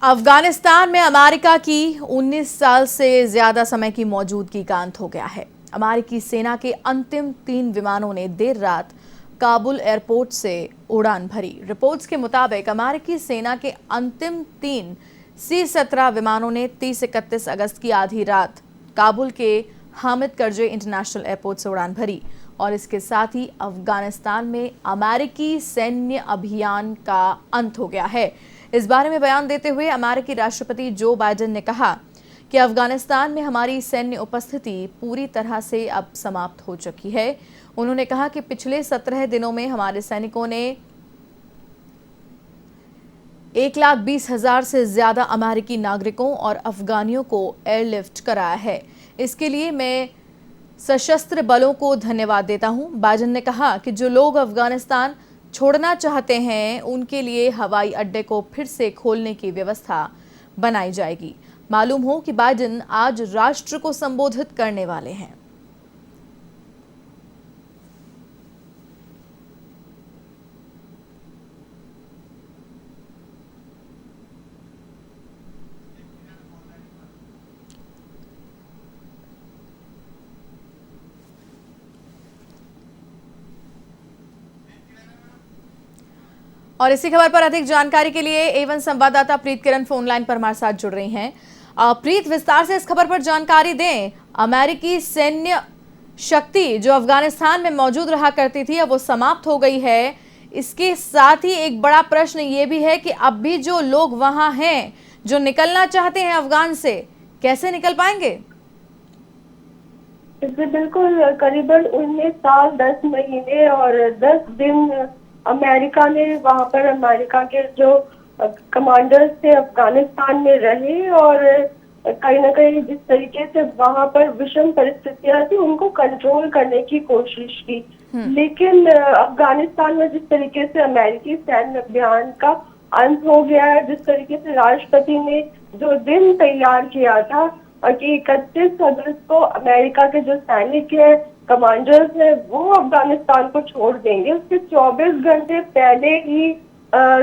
अफगानिस्तान में अमेरिका की 19 साल से ज्यादा समय की मौजूदगी का अंत हो गया है। अमेरिकी सेना के अंतिम 3 विमानों ने देर रात काबुल एयरपोर्ट से उड़ान भरी। रिपोर्ट्स के मुताबिक अमेरिकी सेना के अंतिम 3 C-17 विमानों ने 30-31 अगस्त की आधी रात काबुल के हामिद करजई इंटरनेशनल एयरपोर्ट से उड़ान भरी और इसके साथ ही अफगानिस्तान में अमेरिकी सैन्य अभियान का अंत हो गया है। इस बारे में बयान देते हुए अमेरिकी राष्ट्रपति जो बाइडेन ने कहा कि अफगानिस्तान में हमारी सैन्य उपस्थिति पूरी तरह से अब समाप्त हो चुकी है। उन्होंने कहा कि पिछले 17 दिनों में हमारे सैनिकों ने 1,20,000 से ज्यादा अमेरिकी नागरिकों और अफगानियों को एयरलिफ्ट कराया है। इसके लिए मैं सशस्त्र बलों को धन्यवाद देता हूं। बाइडेन ने कहा कि जो लोग अफगानिस्तान छोड़ना चाहते हैं उनके लिए हवाई अड्डे को फिर से खोलने की व्यवस्था बनाई जाएगी। मालूम हो कि बाइडेन आज राष्ट्र को संबोधित करने वाले हैं। और इसी खबर पर अधिक जानकारी के लिए A1 संवाददाता प्रीत किरण फोन लाइन पर हमारे साथ जुड़ रही हैं। प्रीत, विस्तार से इस खबर पर जानकारी दें। अमेरिकी सैन्य शक्ति जो अफगानिस्तान में मौजूद रहा करती थी अब वो समाप्त हो गई है। इसके साथ ही एक बड़ा प्रश्न ये भी है कि अब भी जो लोग वहां हैं जो निकलना चाहते हैं अफगान से, कैसे निकल पाएंगे? बिल्कुल, करीबन 19 साल 10 महीने और 10 दिन अमेरिका ने वहां पर अमेरिका के जो कमांडर्स थे अफगानिस्तान में रहे और कहीं ना कहीं जिस तरीके से वहां पर विषम परिस्थितियां थी उनको कंट्रोल करने की कोशिश की। लेकिन अफगानिस्तान में जिस तरीके से अमेरिकी सैन्य अभियान का अंत हो गया है, जिस तरीके से राष्ट्रपति ने जो दिन तैयार किया था कि 31 अगस्त को अमेरिका के जो सैनिक है, कमांडर्स है, वो अफगानिस्तान को छोड़ देंगे, उसके 24 घंटे पहले ही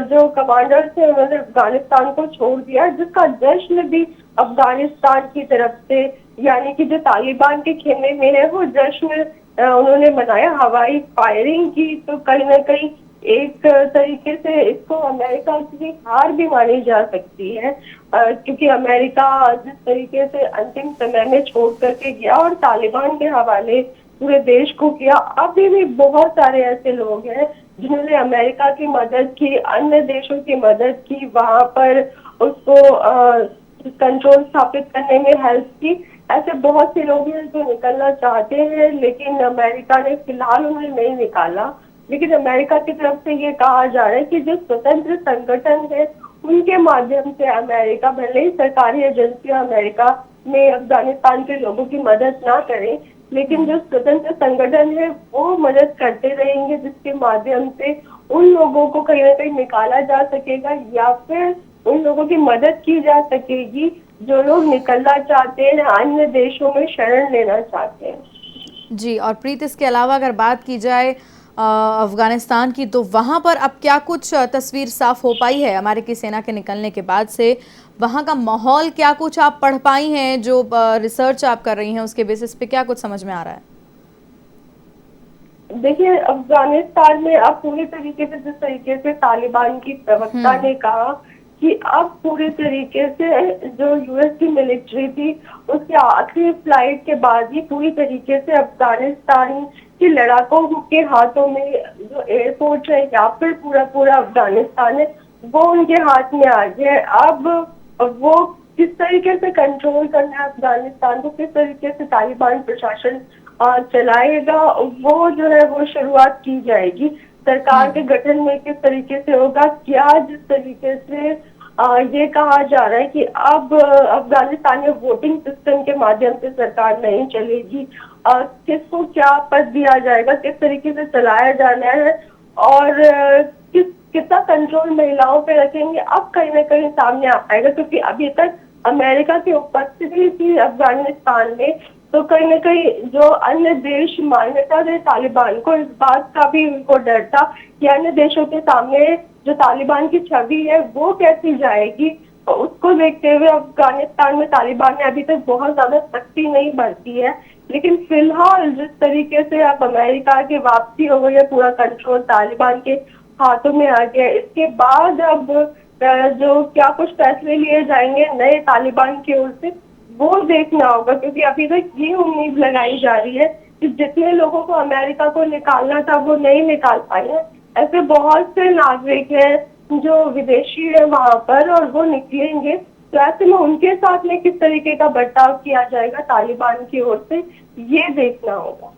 जो कमांडर्स है उन्होंने अफगानिस्तान को छोड़ दिया, जिसका जश्न भी अफगानिस्तान की तरफ से यानी कि जो तालिबान के खेमे में है वो जश्न उन्होंने मनाया, हवाई फायरिंग की। तो कहीं ना कहीं एक तरीके से इसको अमेरिका की हार भी मानी जा सकती है, क्योंकि अमेरिका जिस तरीके से अंतिम समय में छोड़ करके गया और तालिबान के हवाले पूरे देश को किया। अभी भी बहुत सारे ऐसे लोग हैं जिन्होंने अमेरिका की मदद की, अन्य देशों की मदद की, वहां पर उसको कंट्रोल स्थापित करने में हेल्प की। ऐसे बहुत से लोग हैं जो निकलना चाहते हैं, लेकिन अमेरिका ने फिलहाल उन्हें नहीं निकाला। लेकिन अमेरिका की तरफ से ये कहा जा रहा है कि जो स्वतंत्र संगठन है उनके माध्यम से अमेरिका, भले ही सरकारी एजेंसियां अमेरिका में अफगानिस्तान के लोगों की मदद ना करें, लेकिन जो स्वतंत्र संगठन है वो मदद करते रहेंगे, जिसके माध्यम से उन लोगों को कहीं ना कहीं निकाला जा सकेगा या फिर उन लोगों की मदद की जा सकेगी जो लोग निकलना चाहते हैं, अन्य देशों में शरण लेना चाहते हैं। जी, और प्रीत, इसके अलावा अगर बात की जाए अफगानिस्तान की, तो वहां पर अब क्या कुछ तस्वीर साफ हो पाई है अमेरिकी सेना के निकलने के बाद से? वहां का माहौल क्या कुछ आप पढ़ पाई हैं? जो रिसर्च आप कर रही हैं उसके बेसिस पे क्या कुछ समझ में आ रहा है? देखिए, अफगानिस्तान में अब पूरी तरीके से जिस तरीके से तालिबान की प्रवक्ता ने कहा कि अब पूरी तरीके से जो यूएस की मिलिट्री थी उसके आखिरी फ्लाइट के बाद ही पूरी तरीके से अफगानिस्तान के लड़ाकों के हाथों में जो एयरपोर्ट है या फिर पूरा अफगानिस्तान है वो उनके हाथ में आ गया। अब वो किस तरीके से कंट्रोल करना है अफगानिस्तान को, किस तरीके से तालिबान प्रशासन चलाएगा, वो जो है वो शुरुआत की जाएगी। सरकार के गठन में किस तरीके से होगा, क्या जिस तरीके से ये कहा जा रहा है कि अब अफगानिस्तान में वोटिंग सिस्टम के माध्यम से सरकार नहीं चलेगी, किसको क्या पद दिया जाएगा, किस तरीके से चलाया जाना है और कितना कंट्रोल महिलाओं पे रखेंगे, अब कहीं ना कहीं सामने आ पाएगा। क्योंकि अभी तक अमेरिका की उपस्थिति थी अफगानिस्तान में, तो कहीं ना कहीं जो अन्य देश मान्यता दे तालिबान को, इस बात का भी उनको डर था कि अन्य देशों के सामने जो तालिबान की छवि है वो कैसी जाएगी। उसको देखते हुए अफगानिस्तान में तालिबान ने अभी तक बहुत ज्यादा सख्ती नहीं बरती है, लेकिन फिलहाल जिस तरीके से अब अमेरिका की वापसी हो गई है, पूरा कंट्रोल तालिबान के हाथों में आ गया है, इसके बाद अब जो क्या कुछ फैसले लिए जाएंगे नए तालिबान की ओर से वो देखना होगा, क्योंकि अभी तक ये उम्मीद लगाई जा रही है कि जितने लोगों को अमेरिका को निकालना था वो नहीं निकाल पाए हैं। ऐसे बहुत से नागरिक हैं जो विदेशी है वहां पर और वो निकलेंगे, तो ऐसे में उनके साथ में किस तरीके का बर्ताव किया जाएगा तालिबान की ओर से ये देखना होगा।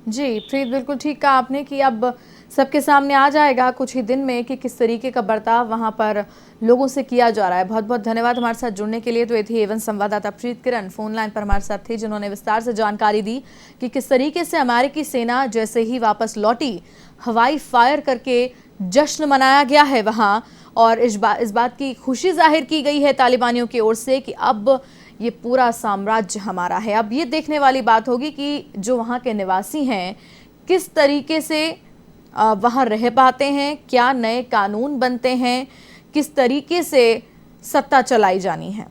जी प्रीत, बिल्कुल ठीक कहा आपने कि अब सबके सामने आ जाएगा कुछ ही दिन में कि किस तरीके का बर्ताव वहां पर लोगों से किया जा रहा है। बहुत बहुत धन्यवाद हमारे साथ जुड़ने के लिए। तो ये थी A1 संवाददाता प्रीत किरण फोन लाइन पर हमारे साथ थी, जिन्होंने विस्तार से जानकारी दी कि किस तरीके से अमेरिकी सेना जैसे ही वापस लौटी हवाई फायर करके जश्न मनाया गया है वहाँ, और इस बात की खुशी जाहिर की गई है तालिबानियों की ओर से कि अब ये पूरा साम्राज्य हमारा है। अब ये देखने वाली बात होगी कि जो वहाँ के निवासी हैं किस तरीके से वहाँ रह पाते हैं, क्या नए कानून बनते हैं, किस तरीके से सत्ता चलाई जानी है।